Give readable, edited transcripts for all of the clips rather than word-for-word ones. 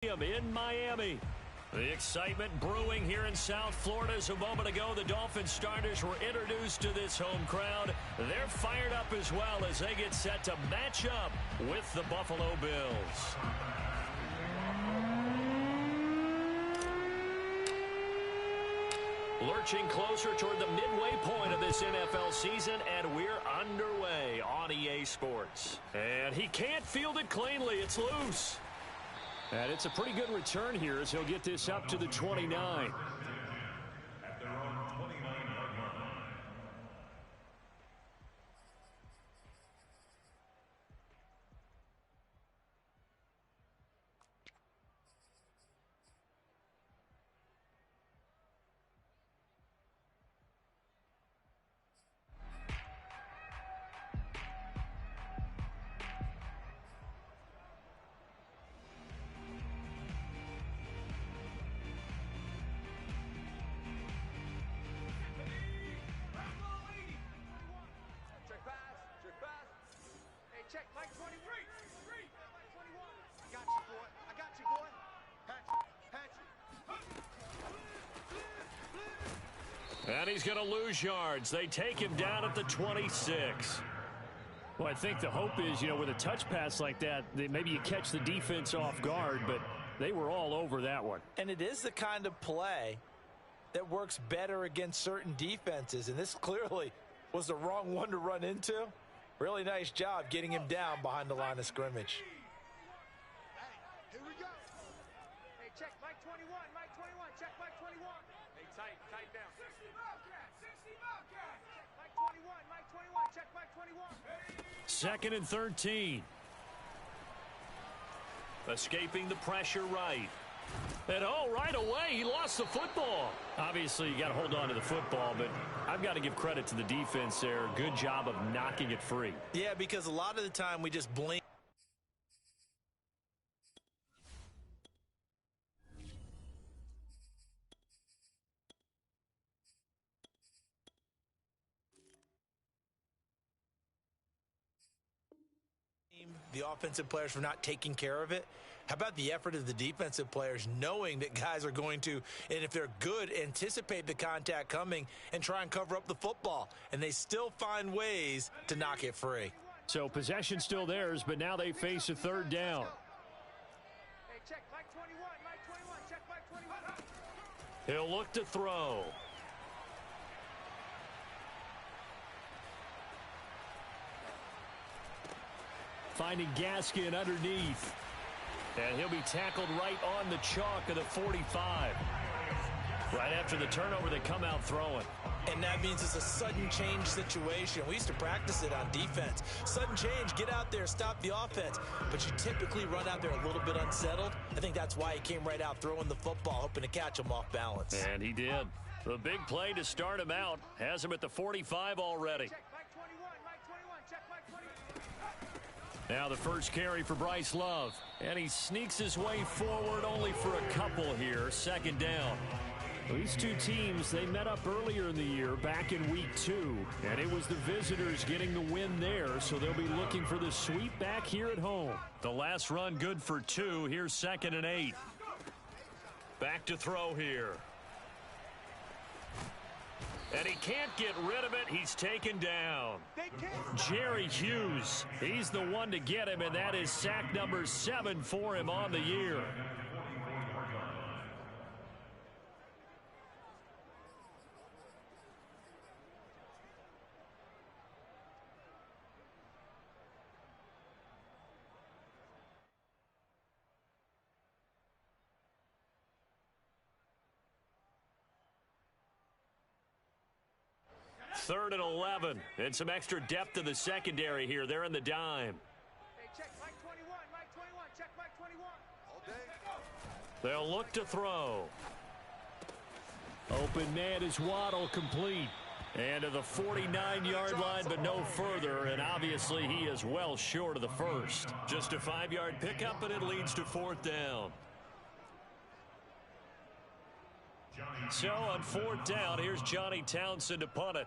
In Miami. The excitement brewing here in South Florida. As a moment ago, the Dolphins starters were introduced to this home crowd. They're fired up as well as they get set to match up with the Buffalo Bills. Lurching closer toward the midway point of this NFL season, and we're underway on EA Sports. And he can't field it cleanly. It's loose. And it's a pretty good return here as he'll get this up to the 29. Check, Mike 23. Mike 21. I got you, boy. I got you, boy. Hatch it. And he's going to lose yards. They take him down at the 26. Well, I think the hope is, with a touch pass like that, maybe you catch the defense off guard, but they were all over that one. And it is the kind of play that works better against certain defenses, and this clearly was the wrong one to run into. Really nice job getting him down behind the line of scrimmage. Hey, here we go. Hey, check Mike 21. Mike 21. Check Mike 21. Hey, tight down. 60 Bobcat. 60 Bobcat. Check Mike 21. Mike 21. Check Mike 21. Second and 13. Escaping the pressure right. And right away, he lost the football. Obviously, you got to hold on to the football, but I've got to give credit to the defense there. Good job of knocking it free. Yeah, because a lot of the time we just blink. The offensive players for not taking care of it. How about the effort of the defensive players knowing that guys are going to, and if they're good, anticipate the contact coming and try and cover up the football. And they still find ways to knock it free. So possession still theirs, but now they face a third down. Hey, check Mike 21. Mike 21. Check Mike 21. He'll look to throw. Finding Gaskin underneath. And he'll be tackled right on the chalk of the 45. Right after the turnover, they come out throwing. And that means it's a sudden change situation. We used to practice it on defense. Sudden change, get out there, stop the offense. But you typically run out there a little bit unsettled. I think that's why he came right out throwing the football, hoping to catch him off balance. And he did. The big play to start him out. Has him at the 45 already. Check Mike 21. Mike 21. Check Mike 21. Now the first carry for Bryce Love. And he sneaks his way forward only for a couple here. Second down. These two teams, they met up earlier in the year back in week 2. And it was the visitors getting the win there. So they'll be looking for the sweep back here at home. The last run good for 2. Here's 2nd and 8. Back to throw here. And he can't get rid of it. He's taken down. Jerry Hughes, he's the one to get him, and that is sack number 7 for him on the year. Third and 11, and some extra depth to the secondary here. They're in the dime. Hey, check Mike 21. Mike 21. Check Mike 21. All day. They'll look to throw. Open man is Waddle, complete. And to the 49-yard line, but no further. And obviously he is well short of the first. Just a 5-yard pickup, and it leads to 4th down. So on 4th down, here's Johnny Townsend to punt it.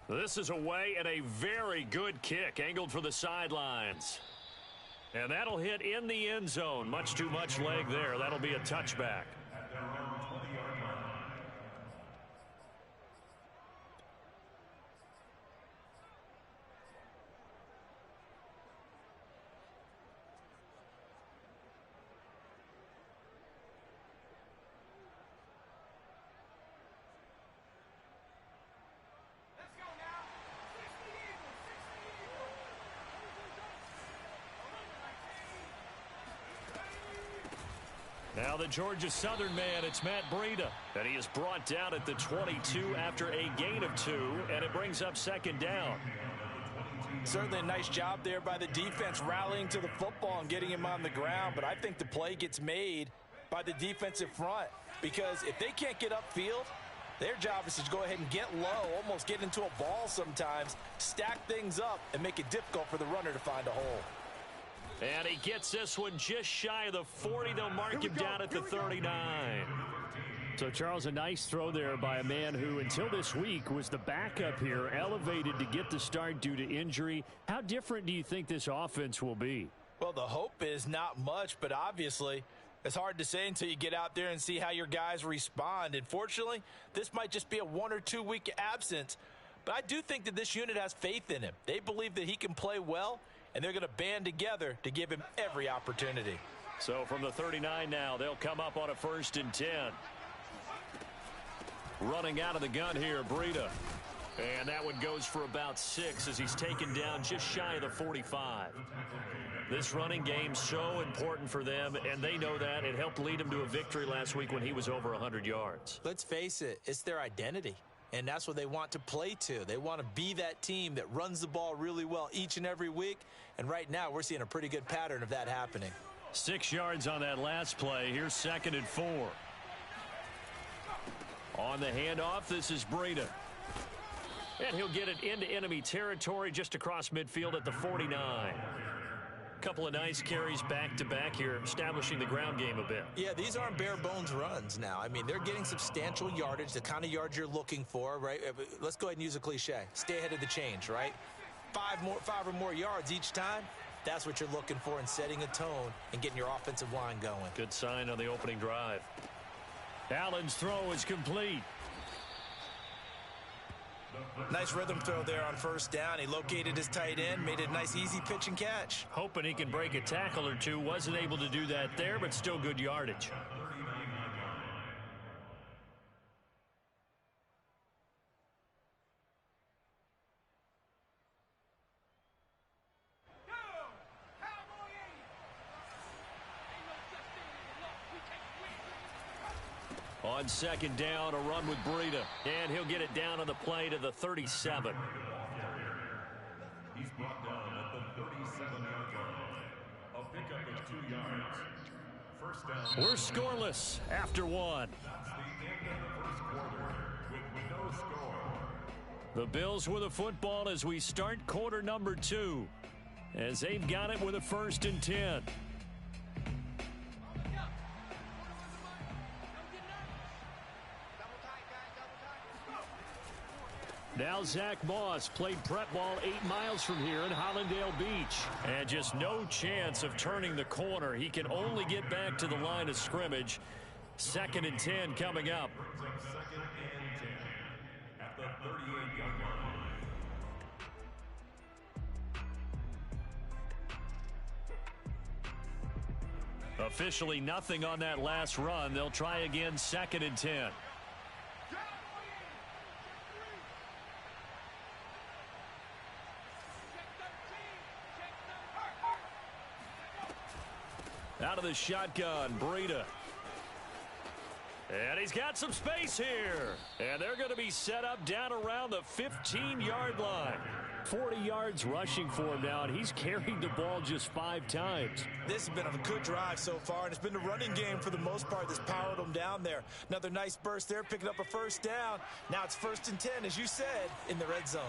This is away and a very good kick angled for the sidelines. And that'll hit in the end zone. Much too much leg there. That'll be a touchback. Now the Georgia Southern man, it's Matt Breida. And he is brought down at the 22 after a gain of 2, and it brings up second down. Certainly a nice job there by the defense rallying to the football and getting him on the ground. But I think the play gets made by the defensive front, because if they can't get upfield, their job is to go ahead and get low, almost get into a ball sometimes, stack things up, and make it difficult for the runner to find a hole. And he gets this one just shy of the 40. They'll mark him down at the 39. So, Charles, a nice throw there by a man who, until this week, was the backup here, elevated to get the start due to injury. How different do you think this offense will be? Well, the hope is not much, but obviously it's hard to say until you get out there and see how your guys respond. And fortunately, this might just be a 1 or 2 week absence. But I do think that this unit has faith in him. They believe that he can play well, and they're going to band together to give him every opportunity. So from the 39 now, they'll come up on a 1st and 10. Running out of the gun here, Breida. And that one goes for about 6 as he's taken down just shy of the 45. This running game so important for them, and they know that. It helped lead them to a victory last week when he was over 100 yards. Let's face it, it's their identity. And that's what they want to play to. They want to be that team that runs the ball really well each and every week. And right now, we're seeing a pretty good pattern of that happening. 6 yards on that last play. Here's 2nd and 4. On the handoff, this is Breida. And he'll get it into enemy territory just across midfield at the 49. Couple of nice carries back-to-back here, establishing the ground game a bit. Yeah, these aren't bare-bones runs now. I mean, they're getting substantial yardage, the kind of yards you're looking for, right? Let's go ahead and use a cliche. Stay ahead of the change, right? 5 or more yards each time. That's what you're looking for in setting a tone and getting your offensive line going. Good sign on the opening drive. Allen's throw is complete. Nice rhythm throw there on 1st down. He located his tight end, made it a nice easy pitch and catch. Hoping he can break a tackle or two. Wasn't able to do that there, but still good yardage. On 2nd down, a run with Breida. And he'll get it down on the play to the 37. He's brought down at the 37-yard line. A pickup of 2 yards. 1st down. We're scoreless after 1. That's the end of the 1st quarter with no score. The Bills with a football as we start quarter number 2. As they've got it with a 1st and 10. Now Zach Moss played prep ball 8 miles from here in Hollandale Beach. And just no chance of turning the corner. He can only get back to the line of scrimmage. 2nd and 10 coming up. 2nd and 10 at the 38-yard line. Officially nothing on that last run. They'll try again 2nd and 10. Out of the shotgun, Breida. And he's got some space here. And they're going to be set up down around the 15-yard line. 40 yards rushing for him now, and he's carried the ball just 5 times. This has been a good drive so far, and it's been the running game for the most part that's powered them down there. Another nice burst there, picking up a 1st down. Now it's 1st and 10, as you said, in the red zone.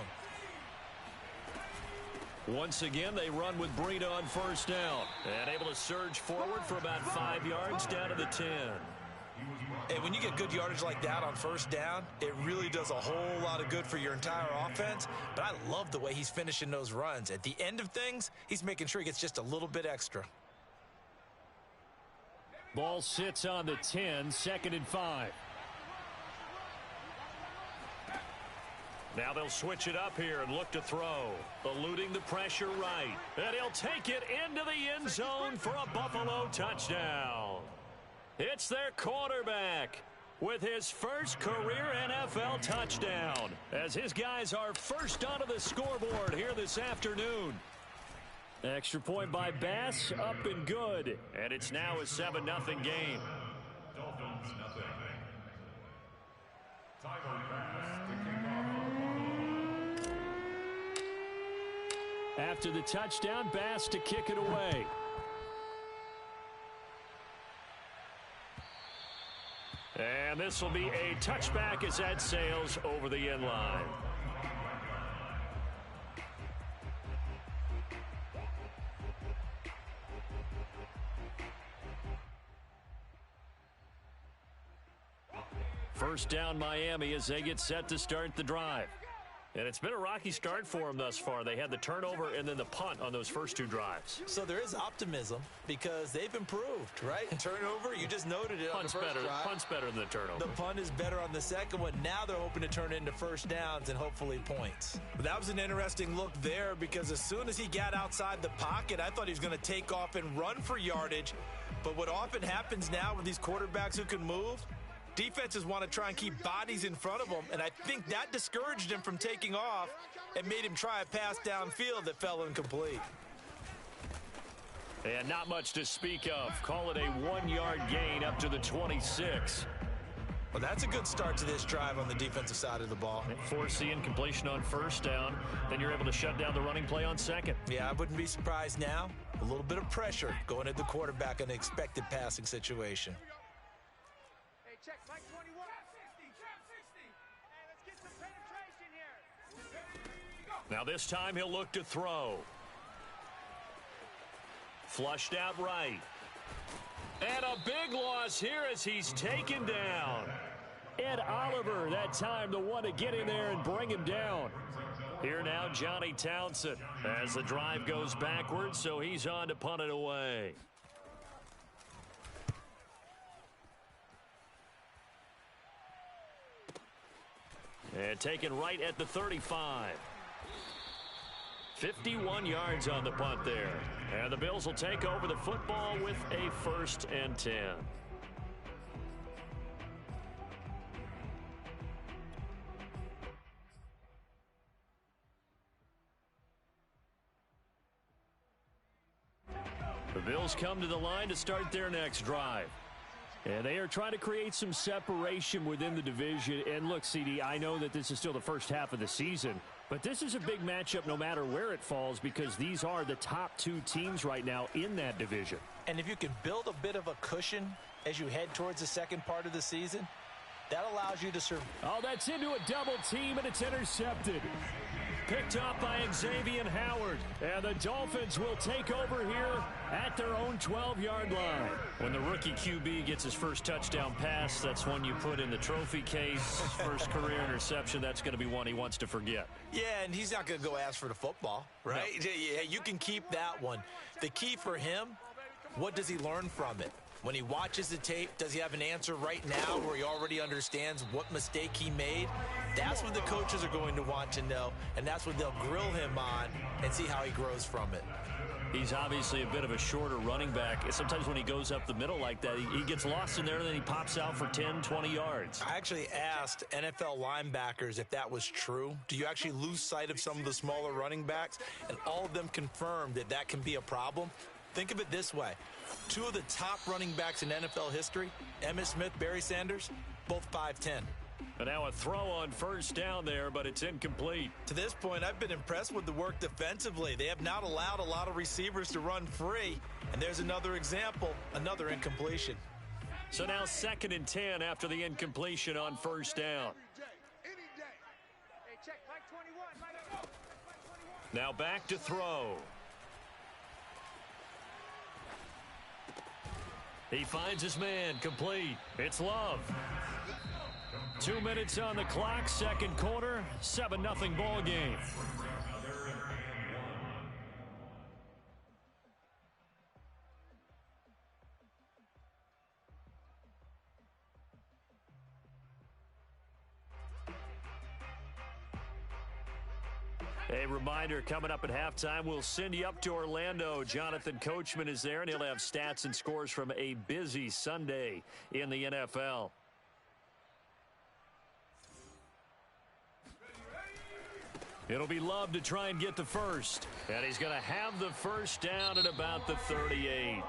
Once again, they run with Breida on 1st down. And able to surge forward for about 5 yards down to the 10. He was brought And when you get good yardage like that on first down, it really does a whole lot of good for your entire offense. But I love the way he's finishing those runs. At the end of things, he's making sure he gets just a little bit extra. Ball sits on the 10, 2nd and 5. Now they'll switch it up here and look to throw. Eluding the pressure right. And he'll take it into the end zone for a Buffalo touchdown. It's their quarterback with his first career NFL touchdown, as his guys are first onto the scoreboard here this afternoon. Extra point by Bass, up and good. And it's now a 7-0 game. Dolphins nothing. Tyler Bass to kick off. After the touchdown, Bass to kick it away. And this will be a touchback as that sails over the end line. First down Miami as they get set to start the drive. And it's been a rocky start for them thus far. They had the turnover and then the punt on those first 2 drives. So there is optimism because they've improved, right? Turnover, you just noted it on the first drive. Punt's better than the turnover. The punt is better on the second one. Now they're hoping to turn into first downs and hopefully points. But that was an interesting look there because as soon as he got outside the pocket, I thought he was going to take off and run for yardage. But what often happens now with these quarterbacks who can move, defenses want to try and keep bodies in front of them, and I think that discouraged him from taking off and made him try a pass downfield that fell incomplete. And not much to speak of. Call it a 1-yard gain up to the 26. Well, that's a good start to this drive on the defensive side of the ball. Force the incompletion on first down. Then you're able to shut down the running play on second. Yeah, I wouldn't be surprised now. A little bit of pressure going at the quarterback in an expected passing situation. Check, Mike 21. Trap 60, trap 60. Hey, let's get some penetration here. Now this time he'll look to throw. Flushed out right. And a big loss here as he's taken down. Ed Oliver, that time the one to get in there and bring him down. Here now Johnny Townsend as the drive goes backwards, so he's on to punt it away. And taken right at the 35. 51 yards on the punt there. And the Bills will take over the football with a 1st and 10. The Bills come to the line to start their next drive. And they are trying to create some separation within the division. And look, CD, I know that this is still the first half of the season, but this is a big matchup no matter where it falls because these are the top 2 teams right now in that division. And if you can build a bit of a cushion as you head towards the second part of the season, that allows you to survive. Oh, that's into a double team, and it's intercepted. Picked up by Xavier Howard. And the Dolphins will take over here at their own 12-yard line. When the rookie QB gets his first touchdown pass, that's one you put in the trophy case. First career interception, that's going to be one he wants to forget. Yeah, and he's not going to go ask for the football, right? No. Yeah, you can keep that one. The key for him, what does he learn from it? When he watches the tape, does he have an answer right now where he already understands what mistake he made? That's what the coaches are going to want to know, and that's what they'll grill him on and see how he grows from it. He's obviously a bit of a shorter running back. Sometimes when he goes up the middle like that, he gets lost in there, and then he pops out for 10, 20 yards. I actually asked NFL linebackers if that was true. Do you actually lose sight of some of the smaller running backs? And all of them confirmed that that can be a problem. Think of it this way. 2 of the top running backs in NFL history, Emmitt Smith, Barry Sanders, both 5'10". And now a throw on first down there, but it's incomplete. To this point, I've been impressed with the work defensively. They have not allowed a lot of receivers to run free. And there's another example, another incompletion. So now 2nd and 10 after the incompletion on first down. Now back to throw. He finds his man, complete. It's Love. 2 minutes on the clock, second quarter, 7-0 ball game. A reminder, coming up at halftime, we'll send you up to Orlando. Jonathan Coachman is there, and he'll have stats and scores from a busy Sunday in the NFL. It'll be Love to try and get the first. And he's going to have the first down at about the 38.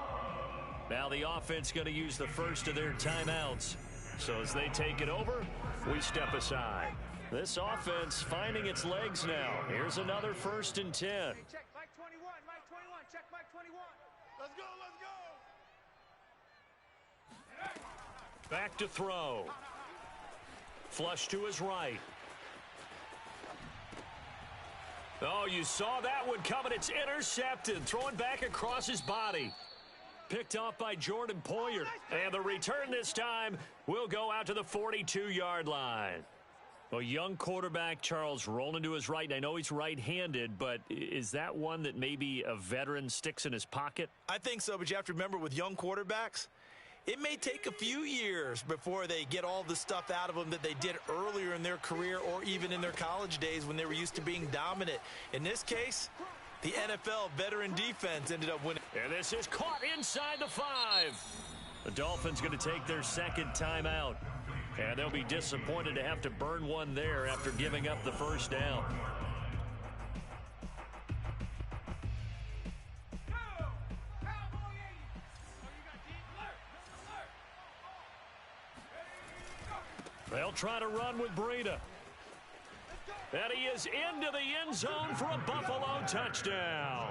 Now the offense going to use the first of their timeouts. So as they take it over, we step aside. This offense finding its legs now. Here's another 1st and 10. Hey, check Mike 21, Mike 21, check Mike 21. Let's go, let's go. Back to throw. Flush to his right. Oh, you saw that one coming. It's intercepted. Throwing back across his body. Picked off by Jordan Poyer. And the return this time will go out to the 42-yard line. A young quarterback, Charles, rolling to his right. And I know he's right-handed, but is that one that maybe a veteran sticks in his pocket? I think so, but you have to remember with young quarterbacks, it may take a few years before they get all the stuff out of them that they did earlier in their career or even in their college days when they were used to being dominant. In this case, the NFL veteran defense ended up winning. And this is caught inside the 5. The Dolphins going to take their second timeout. And they'll be disappointed to have to burn one there after giving up the first down. They'll try to run with Breida. And he is into the end zone for a Buffalo touchdown.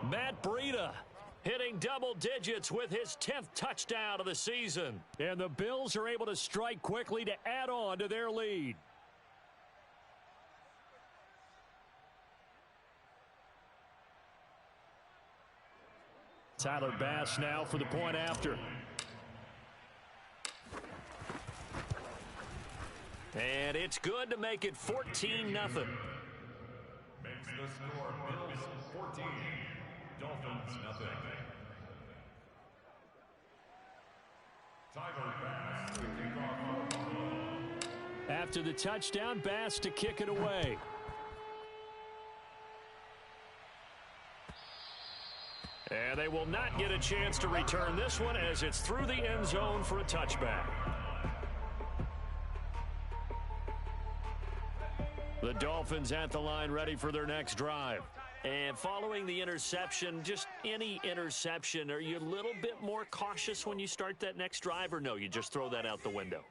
Matt Breida hitting double digits with his 10th touchdown of the season. And the Bills are able to strike quickly to add on to their lead. Tyler Bass now for the point after. And it's good to make it 14-0. Makes the score Bills 14, Dolphins nothing. Tyler Bass to kick off for Buffalo. After the touchdown, Bass to kick it away. And they will not get a chance to return this one as it's through the end zone for a touchback. The Dolphins at the line ready for their next drive. And following the interception, just any interception, are you a little bit more cautious when you start that next drive, or no, you just throw that out the window?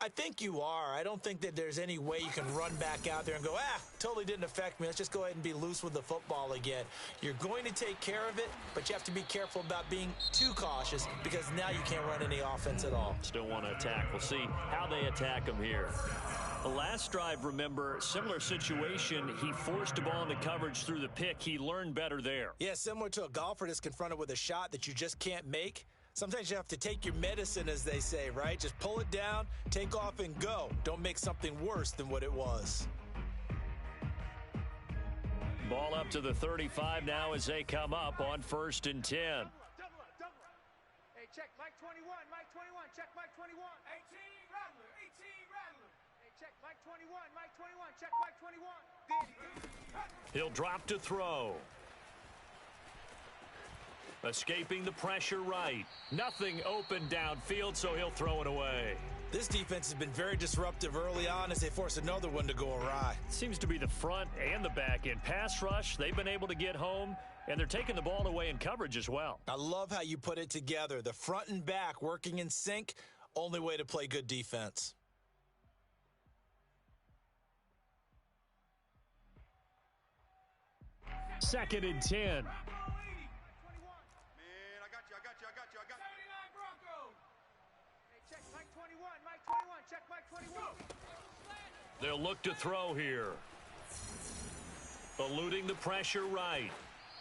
I think you are. I don't think that there's any way you can run back out there and go, totally didn't affect me. Let's just go ahead and be loose with the football again. You're going to take care of it, but you have to be careful about being too cautious because now you can't run any offense at all. Still want to attack. We'll see how they attack them here. The last drive, remember, similar situation. He forced a ball into coverage through the pick. He learned better there. Yeah, similar to a golfer that's confronted with a shot that you just can't make. Sometimes you have to take your medicine, as they say, right? Just pull it down, take off, and go. Don't make something worse than what it was. Ball up to the 35 now as they come up on 1st and 10. Double up. Hey, check Mike 21, Mike 21, check Mike 21. 18 Rattler, 18 Rattler. Hey, check Mike 21, Mike 21, check Mike 21. He'll drop to throw. Escaping the pressure right. Nothing open downfield, so he'll throw it away. This defense has been very disruptive early on as they force another one to go awry. Seems to be the front and the back end. Pass rush, they've been able to get home, and they're taking the ball away in coverage as well. I love how you put it together. The front and back working in sync, only way to play good defense. Second and 10. They'll look to throw here. Eluding the pressure right.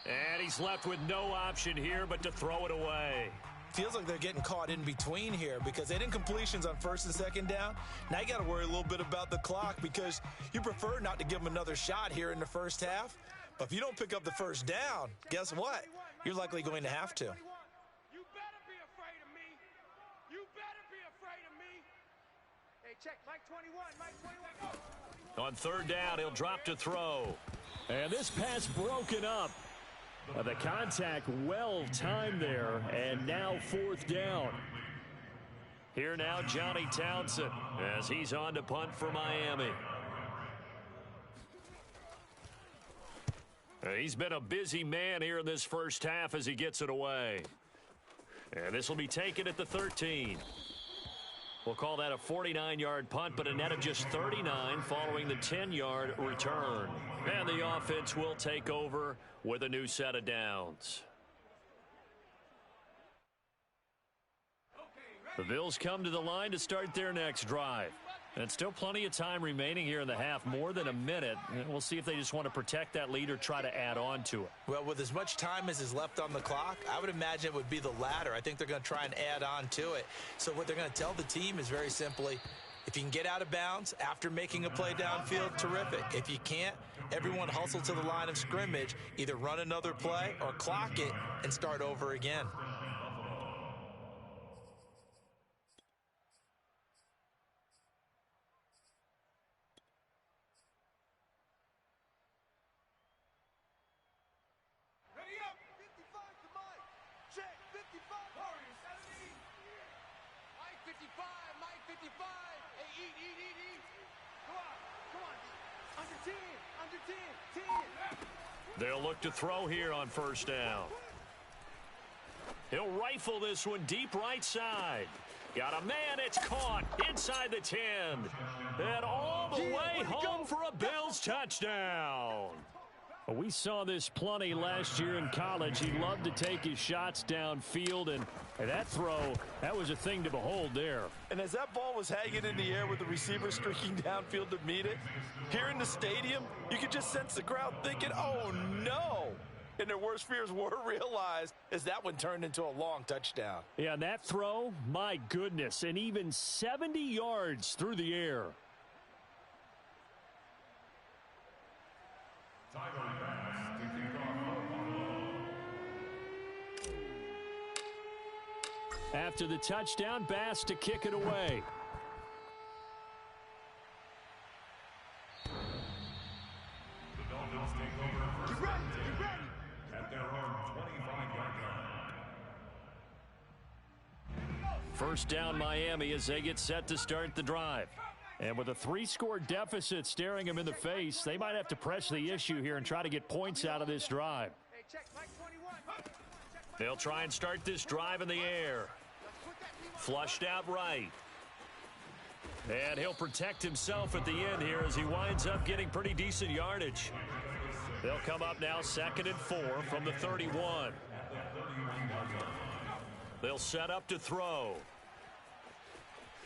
And he's left with no option here but to throw it away. feels like they're getting caught in between here because they didn't completions on first and second down. Now you got to worry a little bit about the clock because you prefer not to give them another shot here in the first half. But if you don't pick up the first down, guess what? You're likely going to have to. You better be afraid of me. You better be afraid of me. Hey, check, Mike 21, Mike 21. Go. On third down, he'll drop to throw. And this pass broken up. The contact well timed there, and now fourth down. Here now, Johnny Townsend, as he's on to punt for Miami. He's been a busy man here in this first half as he gets it away. And this will be taken at the 13. We'll call that a 49-yard punt, but a net of just 39 following the 10-yard return. And the offense will take over with a new set of downs. The Bills come to the line to start their next drive. And still plenty of time remaining here in the half, more than a minute. And we'll see if they just want to protect that lead or try to add on to it. Well, with as much time as is left on the clock, I would imagine it would be the latter. I think they're going to try and add on to it. So what they're going to tell the team is very simply, if you can get out of bounds after making a play downfield, terrific. If you can't, everyone hustle to the line of scrimmage, either run another play or clock it and start over again. They'll look to throw here on first down. He'll rifle this one deep right side. Got a man, it's caught inside the 10. And all the way home for a Bills touchdown. We saw this plenty last year in college. He loved to take his shots downfield, and that throw, that was a thing to behold there. And as that ball was hanging in the air with the receiver streaking downfield to meet it, here in the stadium, you could just sense the crowd thinking, oh, no. And their worst fears were realized as that one turned into a long touchdown. Yeah, and that throw, my goodness, and even 70 yards through the air. After the touchdown, Bass to kick it away. The Dolphins take over first down at their own 25-yard line. First down Miami as they get set to start the drive. And with a 3-score deficit staring them in the face, they might have to press the issue here and try to get points out of this drive. They'll try and start this drive in the air. Flushed out right. And he'll protect himself at the end here as he winds up getting pretty decent yardage. They'll come up now 2nd and 4 from the 31. They'll set up to throw.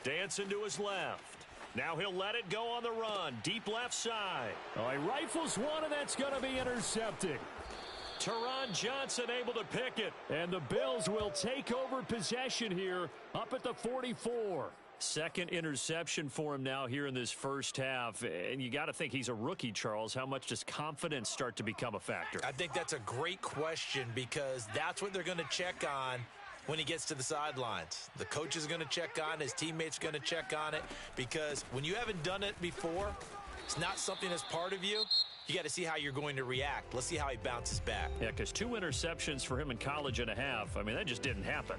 Dancing to his left. Now he'll let it go on the run. Deep left side. Oh, he rifles one, and that's going to be intercepted. Teron Johnson able to pick it. And the Bills will take over possession here up at the 44. Second interception for him now here in this first half. And you got to think he's a rookie, Charles. How much does confidence start to become a factor? I think that's a great question because that's what they're going to check on when he gets to the sidelines. The coach is going to check on, his teammates are going to check on it, because when you haven't done it before, it's not something that's part of you. You got to see how you're going to react. Let's see how he bounces back. Yeah, because 2 interceptions for him in college and a half. I mean, that just didn't happen.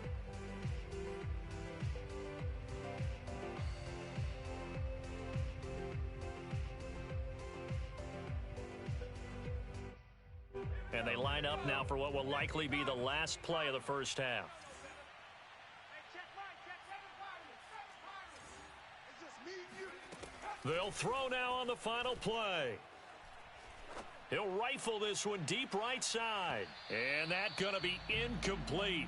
And they line up now for what will likely be the last play of the first half. They'll throw now on the final play. He'll rifle this one deep right side. And that's going to be incomplete.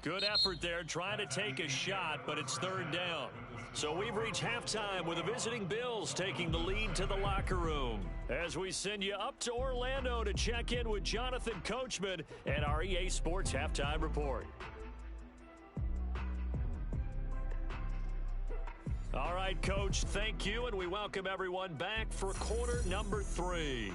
Good effort there trying to take a shot, but it's third down. So we've reached halftime with the visiting Bills taking the lead to the locker room. As we send you up to Orlando to check in with Jonathan Coachman and our EA Sports Halftime Report. All right, Coach, thank you, and we welcome everyone back for quarter number 3.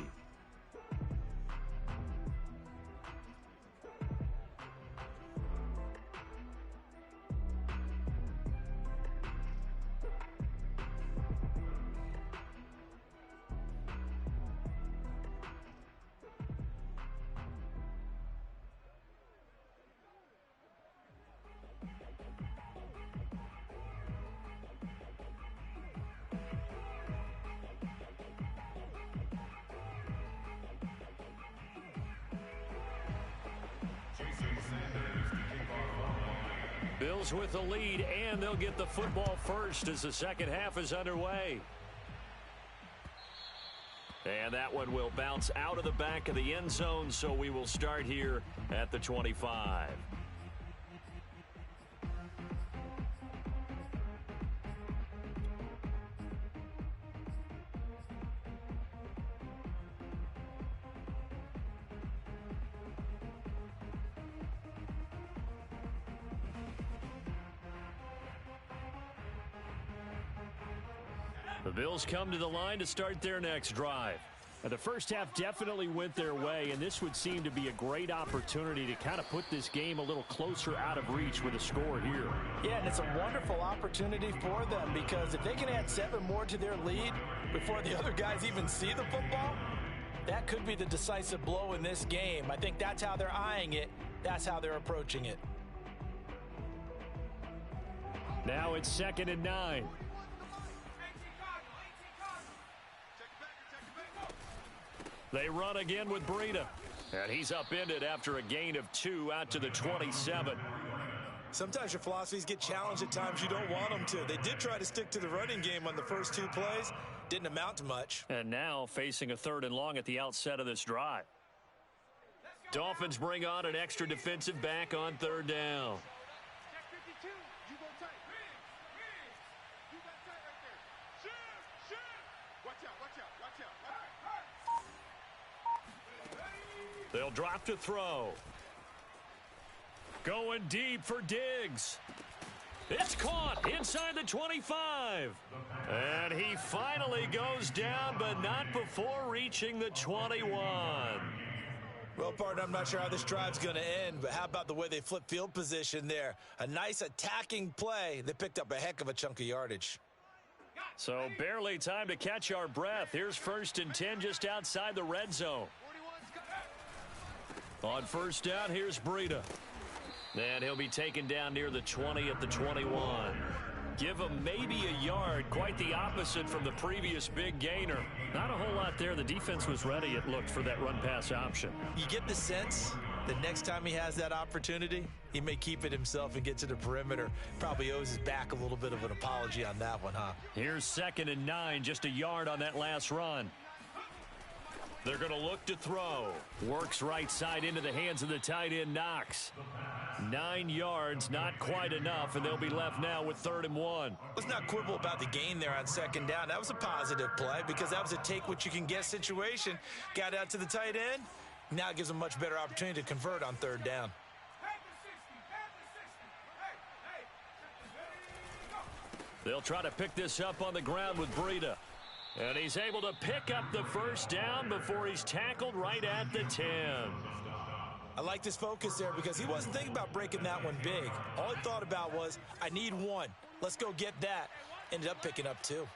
Bills with the lead, and they'll get the football first as the second half is underway. And that one will bounce out of the back of the end zone, so we will start here at the 25. The Bills come to the line to start their next drive. The first half definitely went their way, and this would seem to be a great opportunity to kind of put this game a little closer out of reach with a score here. Yeah, and it's a wonderful opportunity for them because if they can add 7 more to their lead before the other guys even see the football, that could be the decisive blow in this game. I think that's how they're eyeing it. That's how they're approaching it. Now it's 2nd and 9. They run again with Breida. And he's upended after a gain of 2 out to the 27. Sometimes your philosophies get challenged at times you don't want them to. They did try to stick to the running game on the first 2 plays. Didn't amount to much. And now facing a 3rd and long at the outset of this drive. Dolphins bring on an extra defensive back on 3rd down. They'll drop to throw. Going deep for Diggs. It's caught inside the 25. And he finally goes down, but not before reaching the 21. Well, partner, I'm not sure how this drive's going to end, but how about the way they flip field position there? A nice attacking play. They picked up a heck of a chunk of yardage. So barely time to catch our breath. Here's 1st and 10 just outside the red zone. On 1st down, here's Breida. And he'll be taken down near the 20 at the 21. Give him maybe a yard, quite the opposite from the previous big gainer. Not a whole lot there. The defense was ready, it looked, for that run-pass option. You get the sense that next time he has that opportunity, he may keep it himself and get to the perimeter. Probably owes his back a little bit of an apology on that one, huh? Here's 2nd and 9, just a yard on that last run. They're going to look to throw. Works right side into the hands of the tight end, Knox. 9 yards, not quite enough, and they'll be left now with 3rd and 1. Let's not quibble about the gain there on 2nd down. That was a positive play because that was a take-what-you-can-get situation. Got out to the tight end. Now it gives them a much better opportunity to convert on 3rd down. They'll try to pick this up on the ground with Breida. And he's able to pick up the 1st down before he's tackled right at the 10. I like this focus there because he wasn't thinking about breaking that one big. All he thought about was, I need 1. Let's go get that. Ended up picking up 2.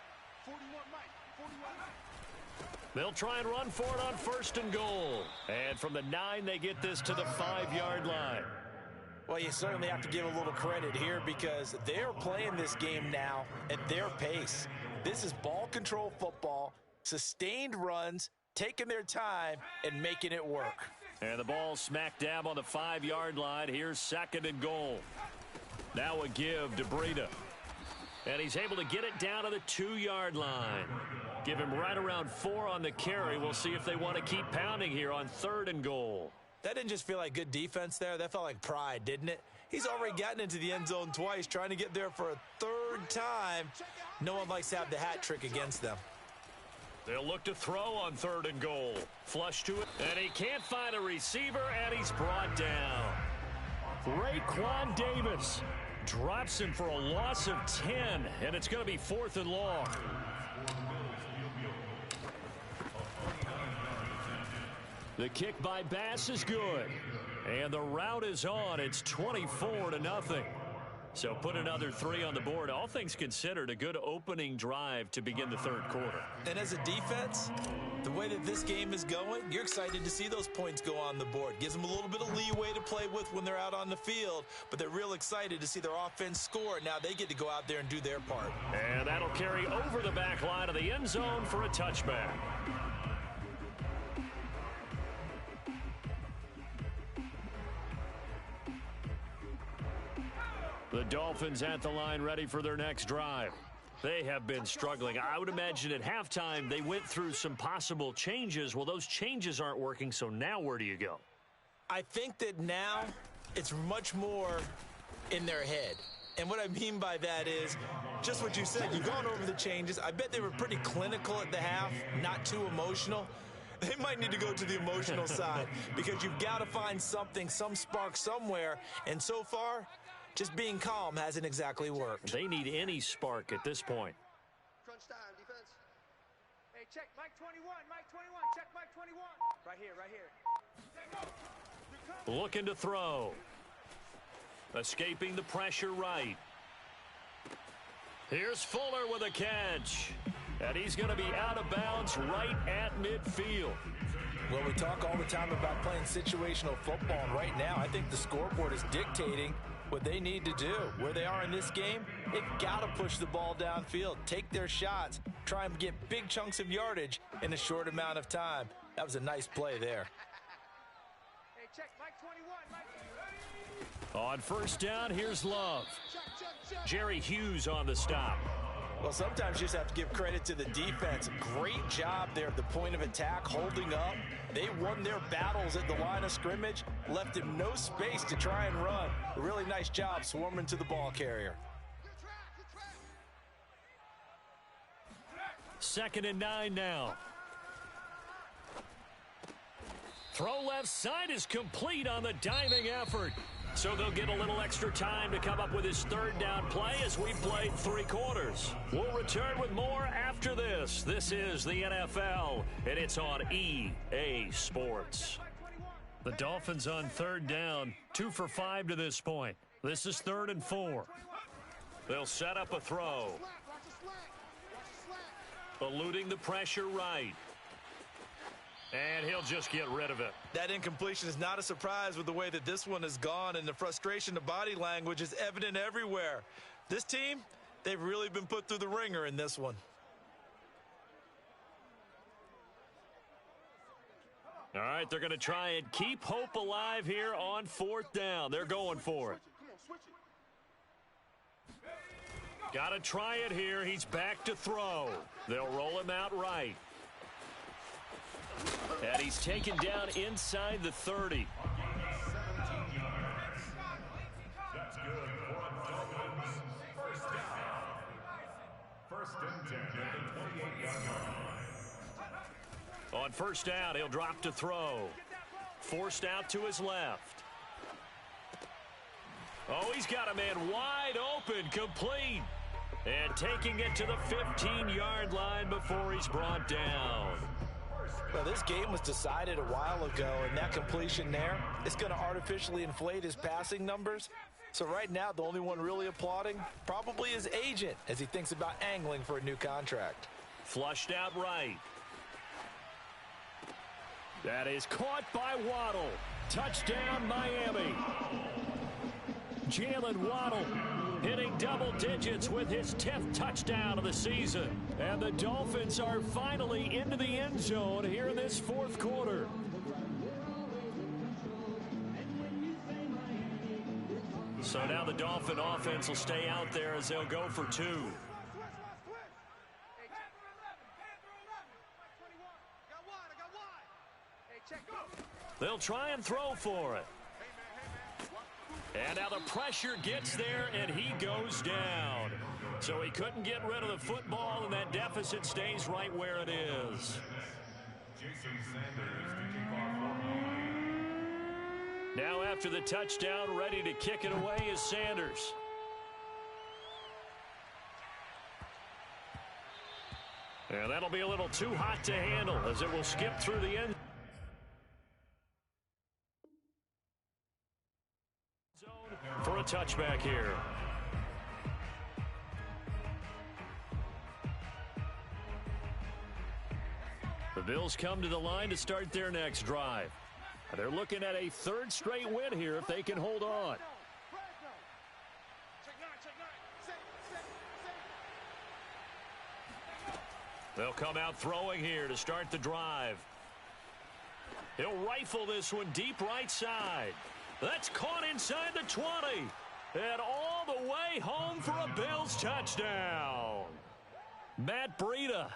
They'll try and run for it on 1st and goal. And from the 9, they get this to the 5-yard line. Well, you certainly have to give a little credit here because they're playing this game now at their pace. This is ball control football, sustained runs, taking their time, and making it work. And the ball smack dab on the 5-yard line. Here's 2nd and goal. Now a give to Breida. And he's able to get it down to the 2-yard line. Give him right around 4 on the carry. We'll see if they want to keep pounding here on 3rd and goal. That didn't just feel like good defense there. That felt like pride, didn't it? He's already gotten into the end zone twice, trying to get there for a 3rd time. No one likes to have the hat trick against them. They'll look to throw on 3rd and goal. Flush to it, and he can't find a receiver, and he's brought down. Raekwon Davis Drops him for a loss of 10, and it's going to be 4th and long. The kick by Bass is good. And the route is on. It's 24-0. So put another 3 on the board. All things considered, a good opening drive to begin the third quarter. And as a defense, the way that this game is going, you're excited to see those points go on the board. Gives them a little bit of leeway to play with when they're out on the field, but they're real excited to see their offense score. Now they get to go out there and do their part. And that'll carry over the back line of the end zone for a touchback. The Dolphins at the line ready for their next drive. They have been struggling. I would imagine at halftime they went through some possible changes. Well, those changes aren't working, so now where do you go? I think that now it's much more in their head. And what I mean by that is just what you said. You've gone over the changes. I bet they were pretty clinical at the half, not too emotional. They might need to go to the emotional side because you've got to find something, some spark somewhere. And so far, just being calm hasn't exactly worked. They need any spark at this point. Crunch time, defense. Hey, check Mike 21, Mike 21, check Mike 21. Right here, right here. Looking to throw. Escaping the pressure right. Here's Fuller with a catch. And he's going to be out of bounds right at midfield. Well, we talk all the time about playing situational football, and right now I think the scoreboard is dictating what they need to do. Where they are in this game, they've got to push the ball downfield, take their shots, try and get big chunks of yardage in a short amount of time. That was a nice play there. Hey, check Mike 21, Mike 21. On first down, here's Love. Jerry Hughes on the stop. Well, sometimes you just have to give credit to the defense. Great job there at the point of attack, holding up. They won their battles at the line of scrimmage, left him no space to try and run. A really nice job swarming to the ball carrier. 2nd and 9 now. Throw left side is complete on the diving effort. So they'll get a little extra time to come up with his 3rd down play as we played 3 quarters. We'll return with more after this. This is the NFL, and it's on EA Sports. The Dolphins on 3rd down, 2 for 5 to this point. This is 3rd and 4. They'll set up a throw. Eluding the pressure right. And he'll just get rid of it. That incompletion is not a surprise with the way that this one has gone, and the frustration of body language is evident everywhere. This team, they've really been put through the ringer in this one. All right, they're going to try and keep hope alive here on 4th down. They're going for it. Got to try it here. He's back to throw. They'll roll him out right. And he's taken down inside the 30. That's good for Dolphins. First down. 1st and 10 at the 28-yard line. On first down, he'll drop to throw. Forced out to his left. Oh, he's got a man wide open, complete. And taking it to the 15-yard line before he's brought down. Well, this game was decided a while ago, and that completion there is going to artificially inflate his passing numbers. So right now, the only one really applauding probably his agent as he thinks about angling for a new contract. Flushed out right. That is caught by Waddle. Touchdown, Miami. Jalen Waddle hitting double digits with his 10th touchdown of the season. And the Dolphins are finally into the end zone here in this 4th quarter. So now the Dolphin offense will stay out there as they'll go for 2. They'll try and throw for it. And now the pressure gets there, and he goes down. So he couldn't get rid of the football, and that deficit stays right where it is. Now after the touchdown, ready to kick it away is Sanders. And that'll be a little too hot to handle as it will skip through the end zone for a touchback here. The Bills come to the line to start their next drive. They're looking at a third straight win here if they can hold on. They'll come out throwing here to start the drive. He'll rifle this one deep right side. That's caught inside the 20. And all the way home for a Bills touchdown. Matt Breida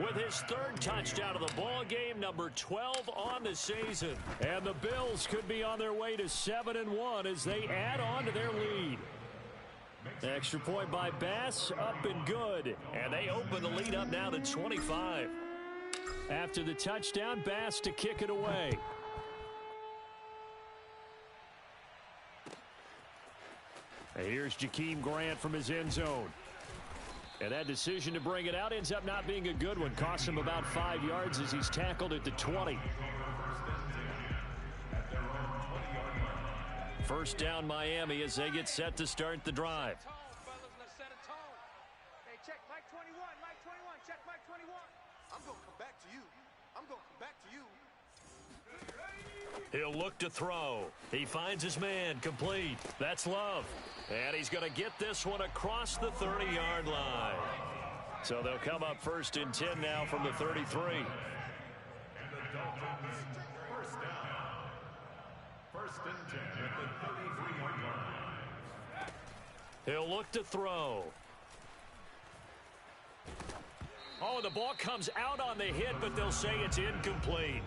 with his third touchdown of the ball game, number 12 on the season. And the Bills could be on their way to 7-1 as they add on to their lead. Extra point by Bass, up and good. And they open the lead up now to 25. After the touchdown, Bass to kick it away. And here's Jakeem Grant from his end zone. And that decision to bring it out ends up not being a good one. Costs him about 5 yards as he's tackled at the 20. First down Miami as they get set to start the drive. Hey, check Mike 21, Mike 21, check Mike 21. I'm going to come back to you. I'm going to come back to you. He'll look to throw. He finds his man, complete. That's Love. And he's going to get this one across the 30-yard line. So they'll come up first and 10 now from the 33. And the Dolphins first down. First and 10 at the 33-yard line. He'll look to throw. Oh, the ball comes out on the hit, but they'll say it's incomplete.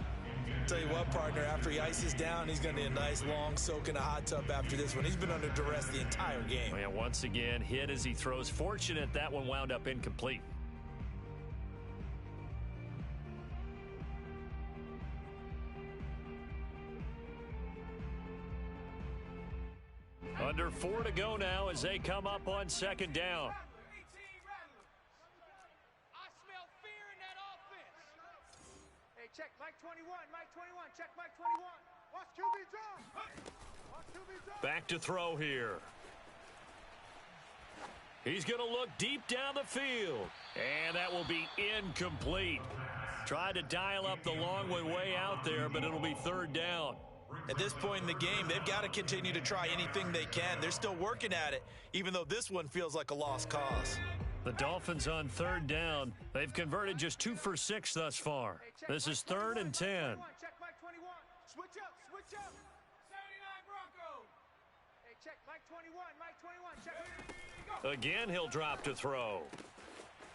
Tell you what, partner, after he ices down, he's going to need a nice long soak in a hot tub after this one. He's been under duress the entire game. And once again, hit as he throws. Fortunate that one wound up incomplete. Under 4 to go now as they come up on second down. Check Mike 21, Mike 21, check Mike 21. Watch QB draw. Watch QB draw. Back to throw here. He's going to look deep down the field. And that will be incomplete. Tried to dial up the long one way out there, but it'll be third down. At this point in the game, they've got to continue to try anything they can. They're still working at it, even though this one feels like a lost cause. The Dolphins on third down. They've converted just 2 for 6 thus far. This is third and 10. Check Mike 21. Switch up, switch up. 79 Broncos. Hey, check Mike 21, Mike 21, check. Again, he'll drop to throw.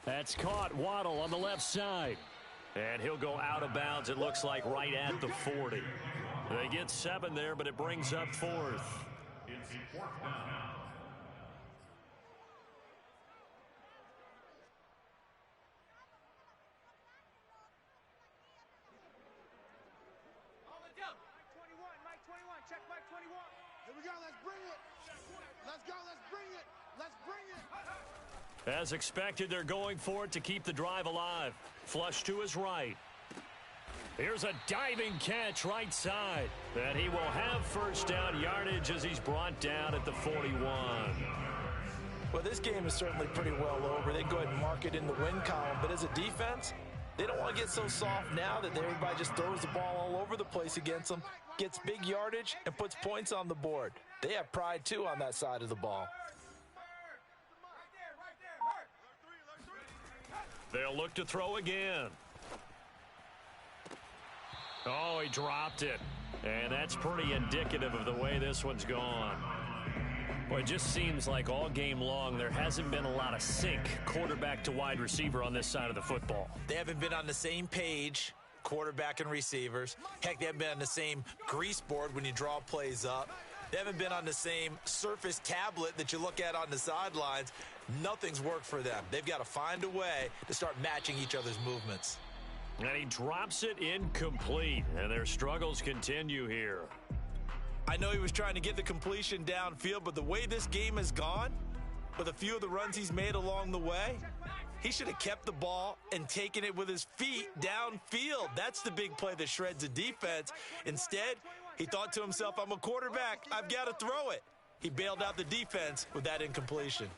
That's caught. Waddle on the left side. And he'll go out of bounds, it looks like, right at the 40. They get 7 there, but it brings up 4th. It's 4th down. Check Mike 21. Here we go. Let's bring it. Let's go. Let's bring it. Let's bring it. As expected, they're going for it to keep the drive alive. Flush to his right. Here's a diving catch right side. And he will have first down yardage as he's brought down at the 41. Well, this game is certainly pretty well over. They go ahead and mark it in the win column. But as a defense, they don't want to get so soft now that everybody just throws the ball all over the place against them, gets big yardage, and puts points on the board. They have pride, too, on that side of the ball. They'll look to throw again. Oh, he dropped it. And that's pretty indicative of the way this one's gone. Well, it just seems like all game long there hasn't been a lot of sync quarterback to wide receiver on this side of the football. They haven't been on the same page, quarterback and receivers. Heck, they haven't been on the same grease board when you draw plays up. They haven't been on the same surface tablet that you look at on the sidelines. Nothing's worked for them. They've got to find a way to start matching each other's movements. And he drops it incomplete, and their struggles continue here. I know he was trying to get the completion downfield, but the way this game has gone, with a few of the runs he's made along the way, He should have kept the ball and taken it with his feet downfield. That's the big play that shreds a defense. Instead, he thought to himself, I'm a quarterback. I've got to throw it. He bailed out the defense with that incompletion.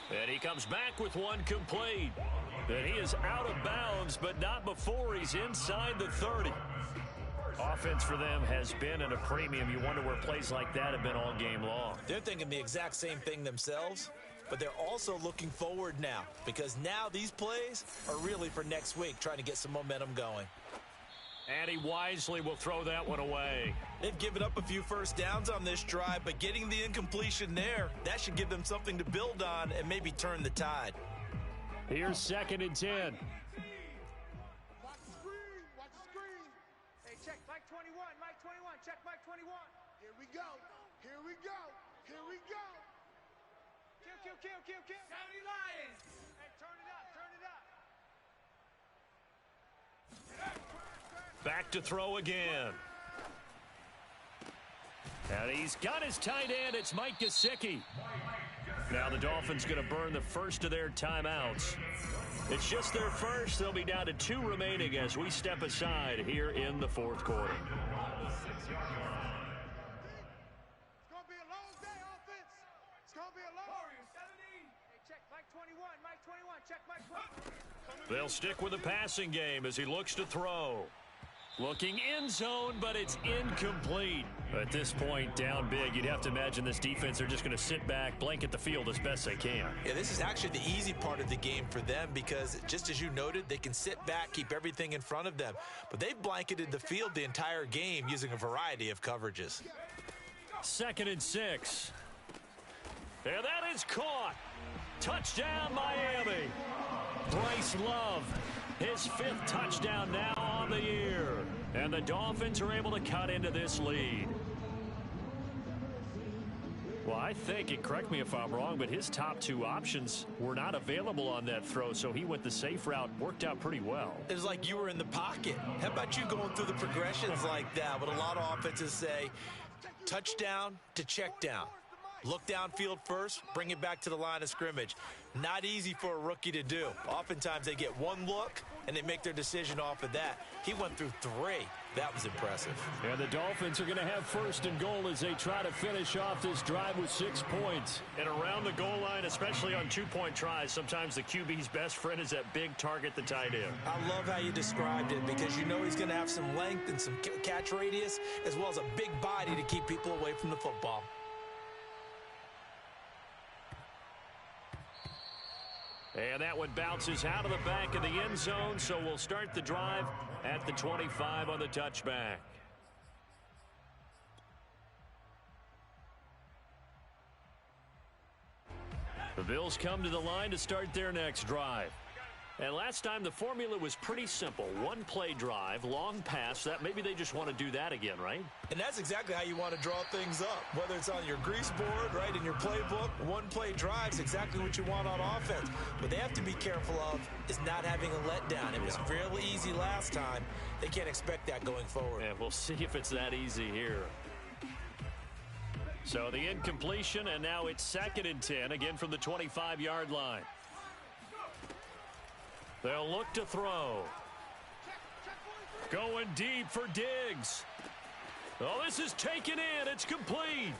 And he comes back with one complete. And he is out of bounds, but not before he's inside the 30. Offense for them has been at a premium. You wonder where plays like that have been all game long. They're thinking the exact same thing themselves, but they're also looking forward now because now these plays are really for next week, trying to get some momentum going. And he wisely will throw that one away. They've given up a few first downs on this drive, but getting the incompletion there, that should give them something to build on and maybe turn the tide. Here's 2nd and 10. Watch the screen. Watch the screen. Hey, check Mike 21. Mike 21. Check Mike 21. Here we go. Here we go. Here we go. Kill, kill, kill, kill, kill. 70 Lions. Hey, turn it up. Turn it up. Back to throw again. And he's got his tight end. It's Mike Gesicki. Now the Dolphins going to burn the first of their timeouts. It's just their first. They'll be down to 2 remaining as we step aside here in the 4th quarter. It's going to be a long day, offense. It's going to be a long day. Hey, check Mike 21. Mike 21. Check Mike 21. They'll stick with the passing game as he looks to throw. Looking in zone, but it's incomplete. At this point, down big, you'd have to imagine this defense are just going to sit back, blanket the field as best they can. Yeah, this is actually the easy part of the game for them because, just as you noted, they can sit back, keep everything in front of them. But they've blanketed the field the entire game using a variety of coverages. 2nd and 6. And that is caught. Touchdown, Miami. Bryce Love, his 5th touchdown now on the year. And the Dolphins are able to cut into this lead. Well, I think, and correct me if I'm wrong, but his top 2 options were not available on that throw, so he went the safe route, worked out pretty well. It was like you were in the pocket. How about you going through the progressions like that? But a lot of offenses say touchdown to check down. Look downfield first, bring it back to the line of scrimmage. Not easy for a rookie to do. Oftentimes they get one look and they make their decision off of that. He went through 3. That was impressive. And the Dolphins are going to have 1st and goal as they try to finish off this drive with 6 points. And around the goal line, especially on 2-point tries, sometimes the QB's best friend is that big target, the tight end. I love how you described it because you know he's going to have some length and some catch radius as well as a big body to keep people away from the football. And that one bounces out of the back of the end zone, so we'll start the drive at the 25 on the touchback. The Bills come to the line to start their next drive. And last time the formula was pretty simple. 1-play drive, long pass. That maybe they just want to do that again, right? And that's exactly how you want to draw things up. Whether it's on your grease board, right, in your playbook, 1-play drive's exactly what you want on offense. What they have to be careful of is not having a letdown. It was real easy last time. They can't expect that going forward. And we'll see if it's that easy here. So the incompletion, and now it's 2nd and 10, again from the 25-yard line. They'll look to throw. Going deep for Diggs. Oh, this is taken in. It's complete.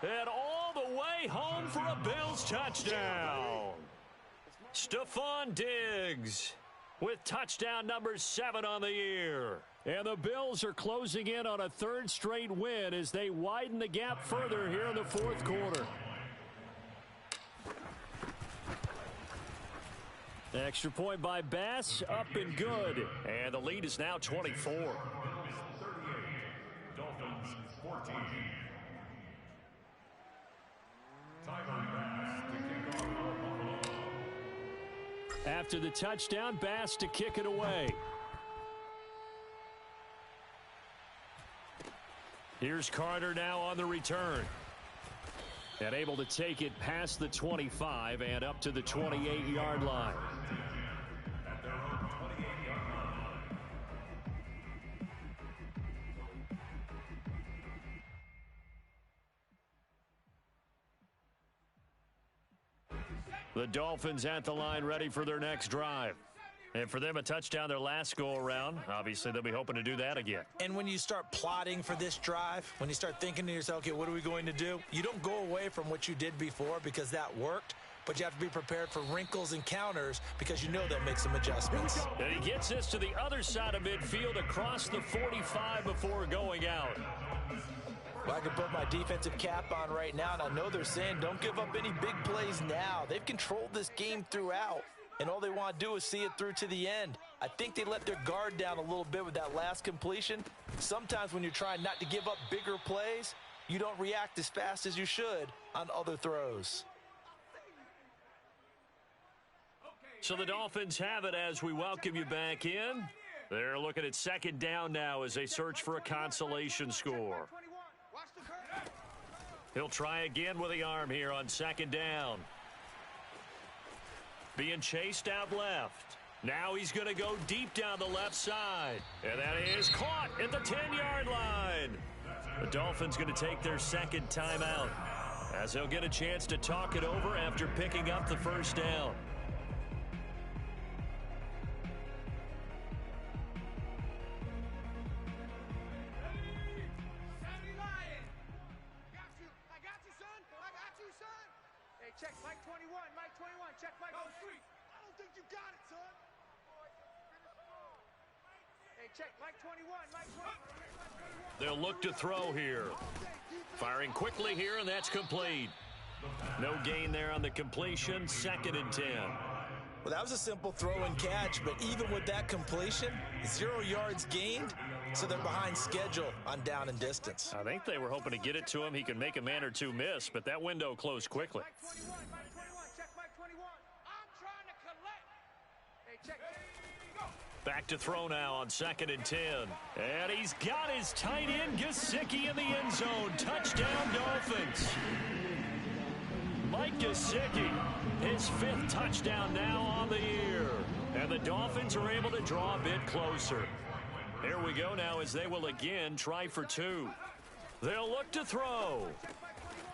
And all the way home for a Bills touchdown. Stephon Diggs with touchdown number 7 on the year. And the Bills are closing in on a 3rd straight win as they widen the gap further here in the 4th quarter. Extra point by Bass, up and good. And the lead is now 24. Dolphins 14. After the touchdown, Bass to kick it away. Here's Carter now on the return. And able to take it past the 25 and up to the 28-yard line. At their own 28-yard line. The Dolphins at the line ready for their next drive. And for them, a touchdown their last go-around. Obviously, they'll be hoping to do that again. And when you start plotting for this drive, when you start thinking to yourself, okay, what are we going to do? You don't go away from what you did before because that worked, but you have to be prepared for wrinkles and counters because you know they'll make some adjustments. And he gets this to the other side of midfield across the 45 before going out. Well, I can put my defensive cap on right now, and I know they're saying don't give up any big plays now. They've controlled this game throughout, and all they want to do is see it through to the end. I think they let their guard down a little bit with that last completion. Sometimes when you're trying not to give up bigger plays, you don't react as fast as you should on other throws. So the Dolphins have it as we welcome you back in. They're looking at second down now as they search for a consolation score. He'll try again with the arm here on second down. Being chased out left. Now he's going to go deep down the left side. And that is caught at the 10-yard line. The Dolphins going to take their second timeout as they'll get a chance to talk it over after picking up the first down. Check Mike 21, Mike 21, check Mike. Go street. I don't think you got it, son. Hey, check Mike 21, Mike 21. They'll look to throw here. Firing quickly here, and that's complete. No gain there on the completion, 2nd and 10. Well, that was a simple throw and catch, but even with that completion, 0 yards gained, so they're behind schedule on down and distance. I think they were hoping to get it to him. He can make a man or two miss, but that window closed quickly. Mike 21, Mike 21, check Mike 21. I'm trying to collect. Hey, check. Go. Back to throw now on 2nd and 10. And he's got his tight end, Gesicki, in the end zone. Touchdown, Dolphins. Mike Gesicki, his 5th touchdown now on the year. And the Dolphins are able to draw a bit closer. Here we go now as they will again try for 2. They'll look to throw.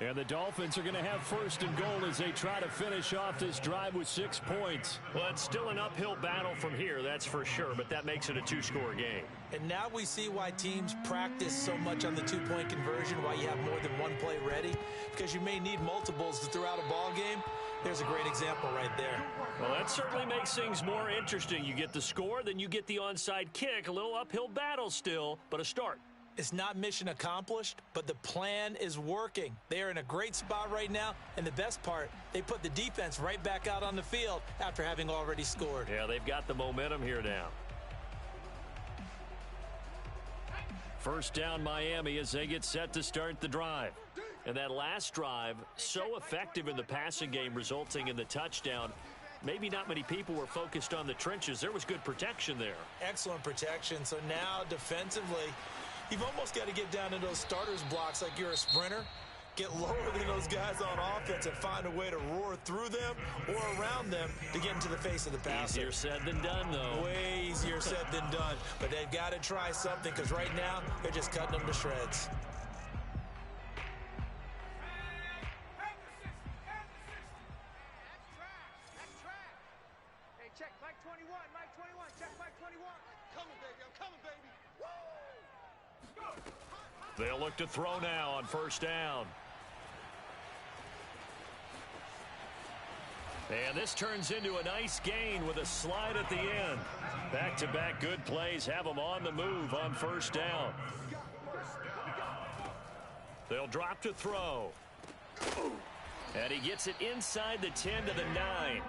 And the Dolphins are going to have 1st and goal as they try to finish off this drive with 6 points. Well, it's still an uphill battle from here, that's for sure, but that makes it a 2-score game. And now we see why teams practice so much on the 2-point conversion, why you have more than one play ready, because you may need multiples throughout a ball game. There's a great example right there. Well, that certainly makes things more interesting. You get the score, then you get the onside kick. A little uphill battle still, but a start. It's not mission accomplished, but the plan is working. They are in a great spot right now, and the best part, they put the defense right back out on the field after having already scored. Yeah, they've got the momentum here now. First down Miami as they get set to start the drive. And that last drive, so effective in the passing game, resulting in the touchdown. Maybe not many people were focused on the trenches. There was good protection there. Excellent protection. So now defensively, you've almost got to get down into those starters blocks like you're a sprinter. Get lower than those guys on offense and find a way to roar through them or around them to get into the face of the passer. Easier said than done, though. Way easier said than done. But they've got to try something because right now they're just cutting them to shreds. Check Mike 21, Mike 21, check Mike 21. Coming, baby, I'm coming, baby. Woo! They'll look to throw now on 1st down. And this turns into a nice gain with a slide at the end. Back-to-back good plays have them on the move on 1st down. They'll drop to throw. And he gets it inside the 10 to the 9.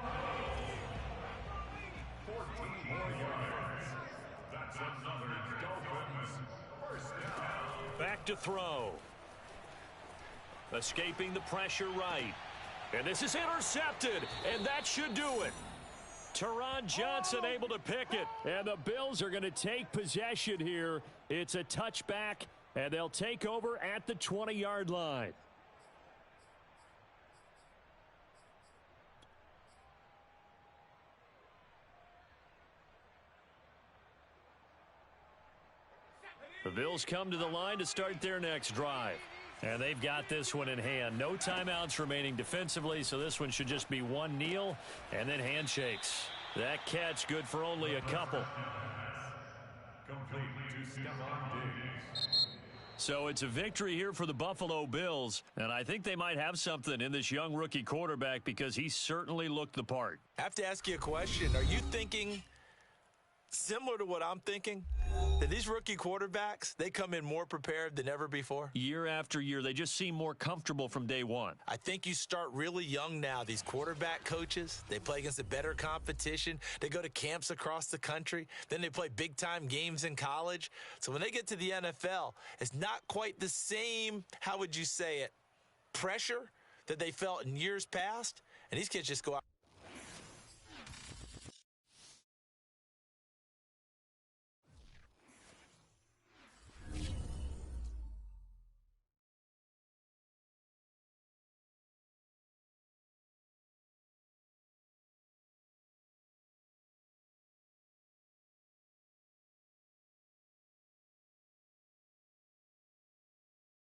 14 more yards. That's another Dolphins 1st down. Back to throw. Escaping the pressure right. And this is intercepted, and that should do it. Teron Johnson able to pick it, and the Bills are going to take possession here. It's a touchback, and they'll take over at the 20-yard line. The Bills come to the line to start their next drive. And they've got this one in hand. No timeouts remaining defensively, so this one should just be one kneel and then handshakes. That catch good for only a couple. Complete to Stephon Diggs. So it's a victory here for the Buffalo Bills, and I think they might have something in this young rookie quarterback because he certainly looked the part. I have to ask you a question. Are you thinking similar to what I'm thinking? That these rookie quarterbacks, they come in more prepared than ever before? Year after year, they just seem more comfortable from day one. I think you start really young now. These quarterback coaches, they play against a better competition. They go to camps across the country. Then they play big-time games in college. So when they get to the NFL, it's not quite the same, how would you say it, pressure that they felt in years past. And these kids just go out.